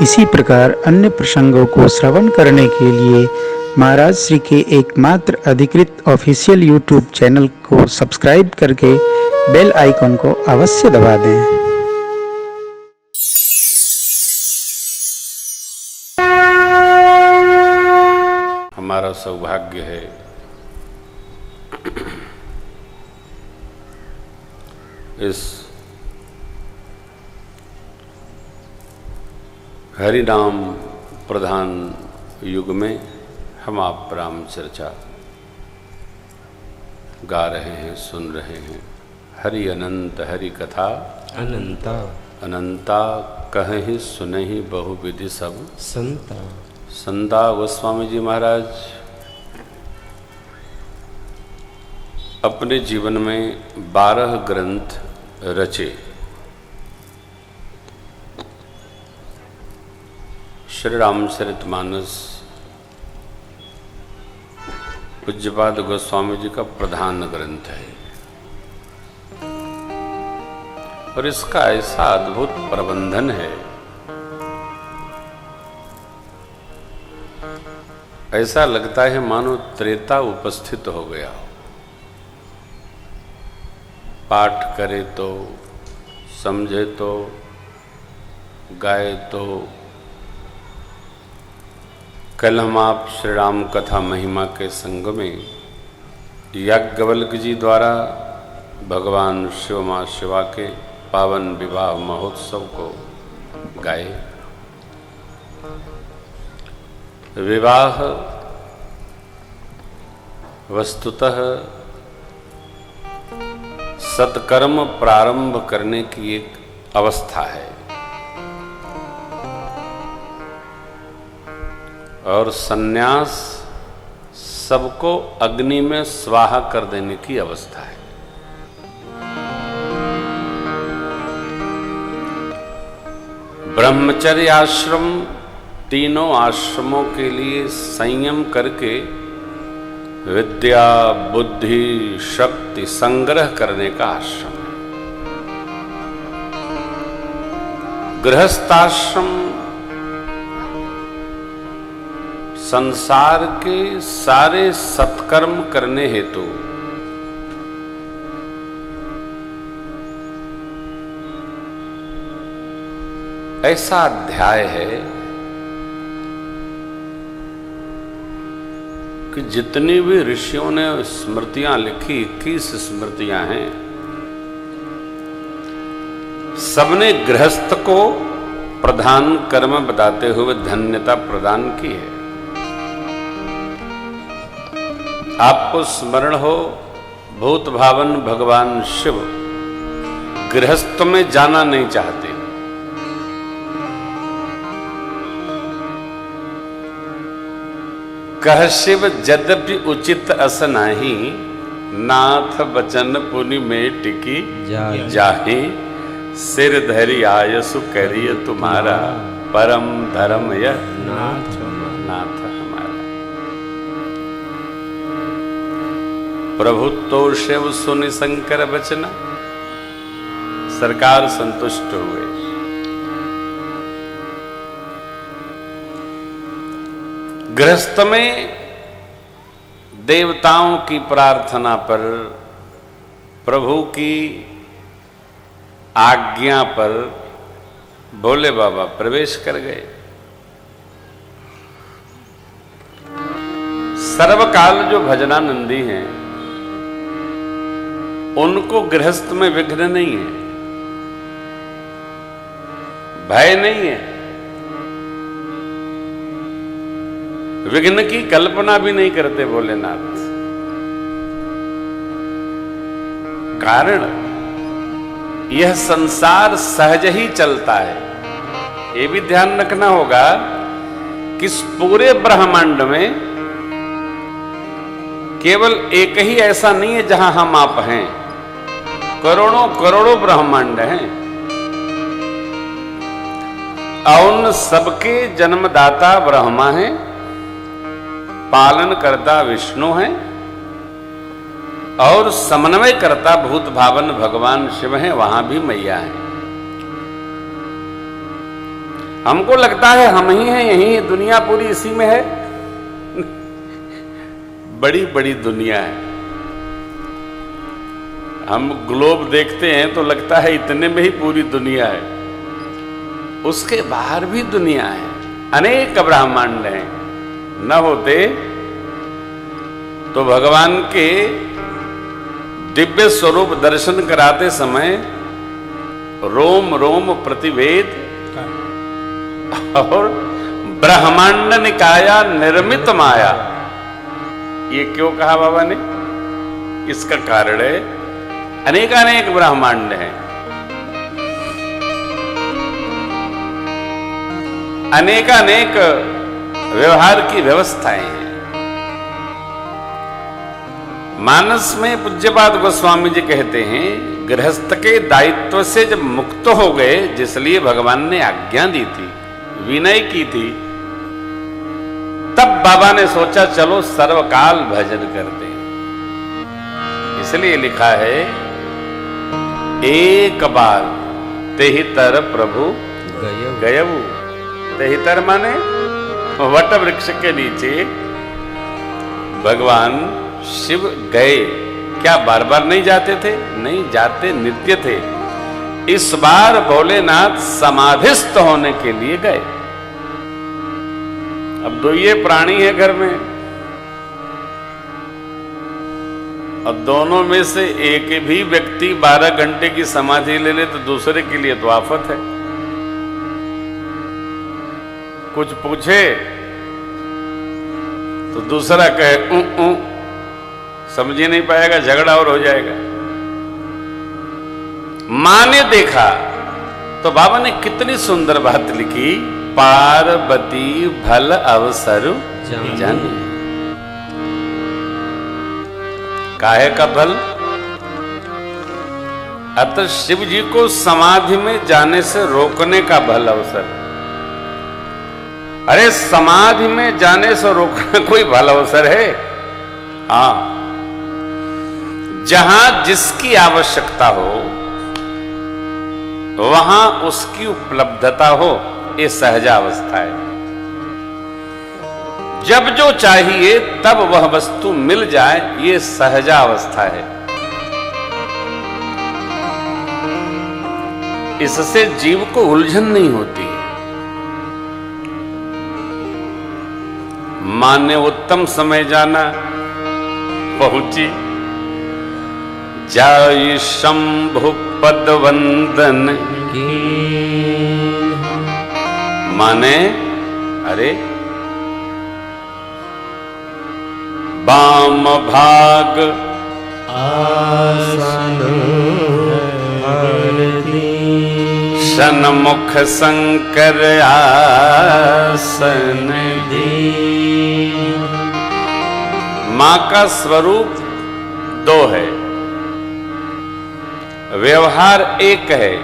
इसी प्रकार अन्य प्रसंगों को श्रवण करने के लिए महाराज श्री के एकमात्र अधिकृत ऑफिशियल यूट्यूब चैनल को सब्सक्राइब करके बेल आइकन को अवश्य दबा दें। हमारा सौभाग्य है इस हरिनाम प्रधान युग में हम आप राम चर्चा गा रहे हैं, सुन रहे हैं। हरि अनंत हरि कथा अनंता अनंता कहीं सुनहि बहुविधि सब संता। संता गोस्वामी जी महाराज अपने जीवन में 12 ग्रंथ रचे। श्री रामचरितमानस पूज्यपाद गोस्वामी जी का प्रधान ग्रंथ है और इसका ऐसा अद्भुत प्रबंधन है, ऐसा लगता है मानो त्रेता उपस्थित हो गया हो। पाठ करे तो, समझे तो, गाए तो। कल हम आप श्री राम कथा महिमा के संग में याज्ञवल्क्य जी द्वारा भगवान शिव मां शिवा के पावन विवाह महोत्सव को गाए। विवाह वस्तुतः सत्कर्म प्रारंभ करने की एक अवस्था है और सन्यास सबको अग्नि में स्वाहा कर देने की अवस्था है। ब्रह्मचर्य आश्रम तीनों आश्रमों के लिए संयम करके विद्या बुद्धि शक्ति संग्रह करने का आश्रम है। गृहस्थाश्रम संसार के सारे सत्कर्म करने हेतु ऐसा अध्याय है कि जितनी भी ऋषियों ने स्मृतियां लिखी, 21 स्मृतियां हैं, सबने गृहस्थ को प्रधान कर्म बताते हुए धन्यता प्रदान की है। आपको स्मरण हो, भूत भावन भगवान शिव गृहस्थ में जाना नहीं चाहते। कह शिव यद्यपि उचित अस नाही, नाथ बचन पुनि में टिकी जाहि। सिर धरि आयसु करिय तुम्हारा, परम धर्म यह नाथ हमारा। प्रभु तो शिव सुनि शंकर बचना, सरकार संतुष्ट हुए। गृहस्थ में देवताओं की प्रार्थना पर, प्रभु की आज्ञा पर भोले बाबा प्रवेश कर गए। सर्वकाल जो भजनानंदी हैं उनको गृहस्थ में विघ्न नहीं है, भय नहीं है, विघ्न की कल्पना भी नहीं करते भोलेनाथ। कारण यह संसार सहज ही चलता है। ये भी ध्यान रखना होगा कि इस पूरे ब्रह्मांड में केवल एक ही ऐसा नहीं है जहां हम आप हैं, करोड़ों करोड़ों ब्रह्मांड हैं और उन सबके जन्मदाता ब्रह्मा हैं, पालन करता विष्णु हैं और समन्वय करता भूत भावन भगवान शिव हैं, वहां भी मैया हैं। हमको लगता है हम ही हैं, यही है, दुनिया पूरी इसी में है। बड़ी बड़ी दुनिया है। हम ग्लोब देखते हैं तो लगता है इतने में ही पूरी दुनिया है, उसके बाहर भी दुनिया है, अनेक ब्रह्मांड हैं। न होते तो भगवान के दिव्य स्वरूप दर्शन कराते समय रोम रोम प्रतिवेद और ब्रह्मांड निकाया निर्मित माया, ये क्यों कहा बाबा ने? इसका कारण है अनेकानेक ब्रह्मांड हैं, अनेकानेक व्यवहार की व्यवस्थाएं हैं। मानस में पूज्यपाद गोस्वामी जी कहते हैं, गृहस्थ के दायित्व से जब मुक्त हो गए, जिसलिए भगवान ने आज्ञा दी थी, विनय की थी, तब बाबा ने सोचा चलो सर्वकाल भजन करते हैं। इसलिए लिखा है, एक बार तेहितर प्रभु गयऊ। तेहितर माने वट वृक्ष के नीचे भगवान शिव गए। क्या बार बार नहीं जाते थे? नहीं जाते, नित्य थे। इस बार भोलेनाथ समाधिस्थ होने के लिए गए। अब दो ये प्राणी है घर में, और दोनों में से एक भी व्यक्ति 12 घंटे की समाधि ले ले तो दूसरे के लिए तो आफत है। कुछ पूछे तो दूसरा कहे समझ ही नहीं पाएगा, झगड़ा और हो जाएगा। मां ने देखा तो बाबा ने कितनी सुंदर बात लिखी, पार्वती भल अवसर जानी। काहे का भल? अतः शिव जी को समाधि में जाने से रोकने का भल अवसर। अरे समाधि में जाने से रोकना कोई भल अवसर है? हाँ, जहां जिसकी आवश्यकता हो वहां उसकी उपलब्धता हो, ये सहजावस्था है। जब जो चाहिए तब वह वस्तु मिल जाए, ये सहजावस्था है। इससे जीव को उलझन नहीं होती। मां ने उत्तम समय जाना, पहुंची, जाय शंभु पद वंदन की। माने अरे वाम भाग आसन सन्मुख शंकर आसन दी। मां का स्वरूप दो है, व्यवहार एक है।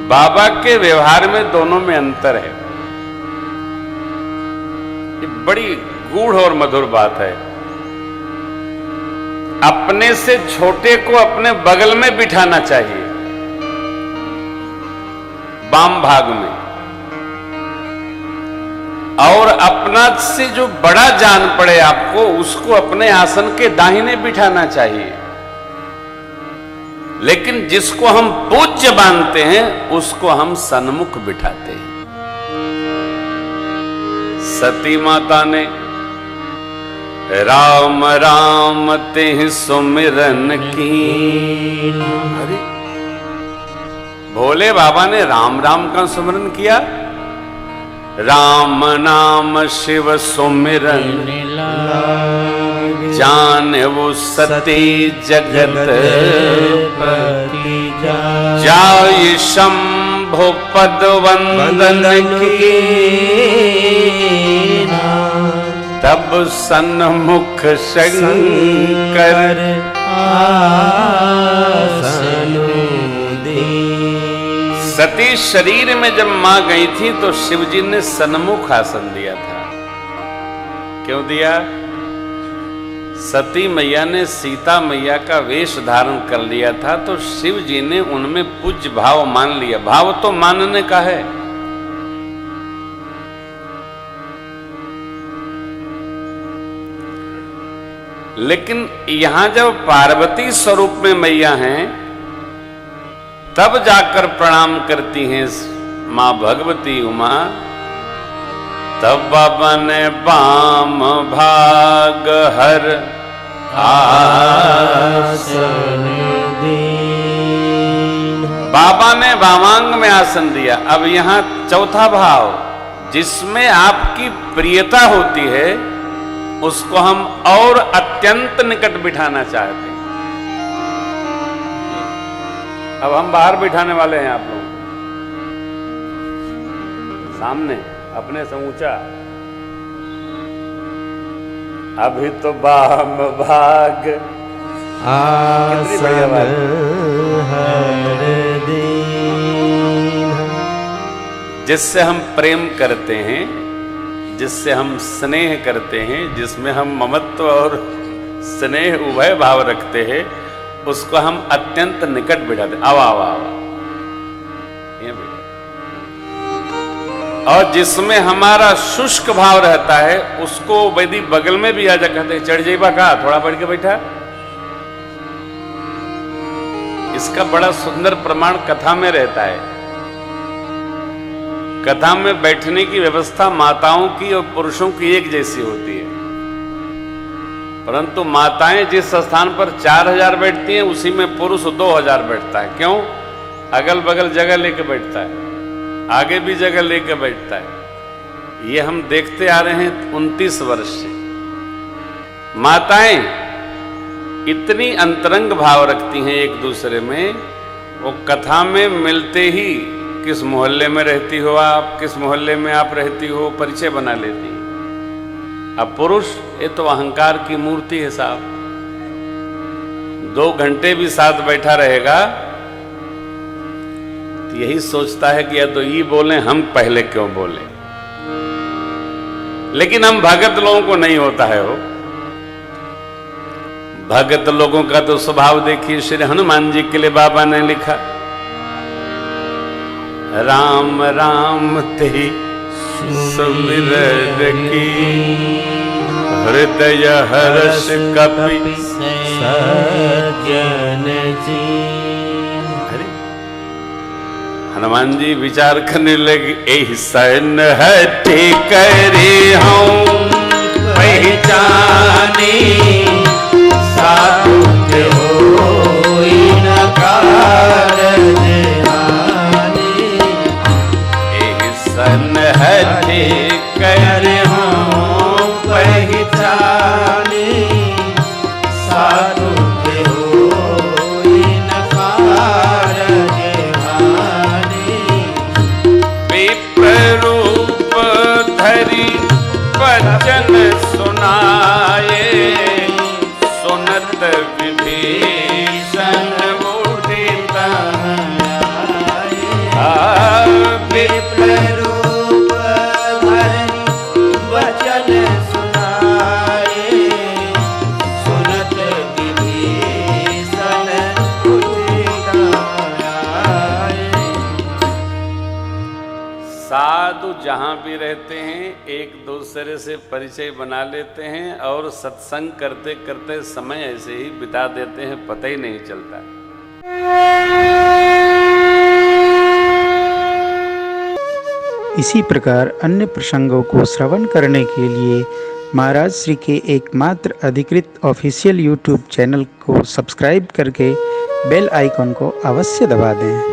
बाबा के व्यवहार में दोनों में अंतर है। ये बड़ी गूढ़ और मधुर बात है। अपने से छोटे को अपने बगल में बिठाना चाहिए, वाम भाग में, और अपना से जो बड़ा जान पड़े आपको, उसको अपने आसन के दाहिने बिठाना चाहिए। लेकिन जिसको हम पूज्य मानते हैं उसको हम सन्मुख बिठाते हैं। सती माता ने राम राम तेहि सुमिरन की। अरे भोले बाबा ने राम राम का सुमिरन किया। राम नाम शिव सुमिरन जान वो सती जगत जाय शंभु पद वंदन की। तब सन्मुख शंकर आसन दी। सती शरीर में जब मां गई थी तो शिवजी ने सन्मुख आसन दिया था। क्यों दिया? सती मैया ने सीता मैया का वेश धारण कर लिया था, तो शिव जी ने उनमें पूज्य भाव मान लिया। भाव तो मानने का है, लेकिन यहां जब पार्वती स्वरूप में मैया हैं, तब जाकर प्रणाम करती हैं मां भगवती उमा। तब बाबा ने बाम भाग हर आसन दीन, बाबा ने वामांग में आसन दिया। अब यहां चौथा भाव, जिसमें आपकी प्रियता होती है, उसको हम और अत्यंत निकट बिठाना चाहते हैं। अब हम बाहर बिठाने वाले हैं आप लोग सामने अपने से ऊंचा। अभी तो बाम भाग आसन हर दीन, जिससे हम प्रेम करते हैं, जिससे हम स्नेह करते हैं, जिसमें हम ममत्व और स्नेह उभय भाव रखते हैं, उसको हम अत्यंत निकट बिठाते। आवा आवा आवा, ये बेटा। और जिसमें हमारा शुष्क भाव रहता है, उसको यदि बगल में भी आजा कहते हैं, चढ़ जाइबा का, थोड़ा बढ़ के बैठा। इसका बड़ा सुंदर प्रमाण कथा में रहता है। कथा में बैठने की व्यवस्था माताओं की और पुरुषों की एक जैसी होती है, परंतु माताएं जिस स्थान पर 4000 बैठती हैं, उसी में पुरुष 2000 बैठता है। क्यों? अगल बगल जगह लेके बैठता है, आगे भी जगह लेके बैठता है। ये हम देखते आ रहे हैं 29 वर्ष से। माताएं इतनी अंतरंग भाव रखती हैं एक दूसरे में, वो कथा में मिलते ही किस मोहल्ले में रहती हो आप, किस मोहल्ले में आप रहती हो, परिचय बना लेती हैं। अब पुरुष ये तो अहंकार की मूर्ति है साहब, 2 घंटे भी साथ बैठा रहेगा तो यही सोचता है कि या तो ये बोलें, हम पहले क्यों बोलें। लेकिन हम भगत लोगों को नहीं होता है वो। भगत लोगों का तो स्वभाव देखिए, श्री हनुमान जी के लिए बाबा ने लिखा, राम राम ते सुमिरन की, हृदय हर्ष कपि सज्जन जी। हनुमान जी विचार करने लगे, ऐसन हटे करे हम पहचाने, साधु के होई न कारज हानि। ऐसन हटे करे हम पहचाने, साधु के होई न कारज हानि। विप्ररूप धरि वचन सुनाए, सुनत विभीषण मुदित आए। विप्ररूप धरि वचन सुनाए, सुनत विभीषण मुदित आए। साधु जहां भी रहते हैं, एक दूसरे से परिचय बना लेते हैं और सत्संग करते करते समय ऐसे ही बिता देते हैं, पता ही नहीं चलता। इसी प्रकार अन्य प्रसंगों को श्रवण करने के लिए महाराज श्री के एकमात्र अधिकृत ऑफिशियल यूट्यूब चैनल को सब्सक्राइब करके बेल आइकन को अवश्य दबा दें।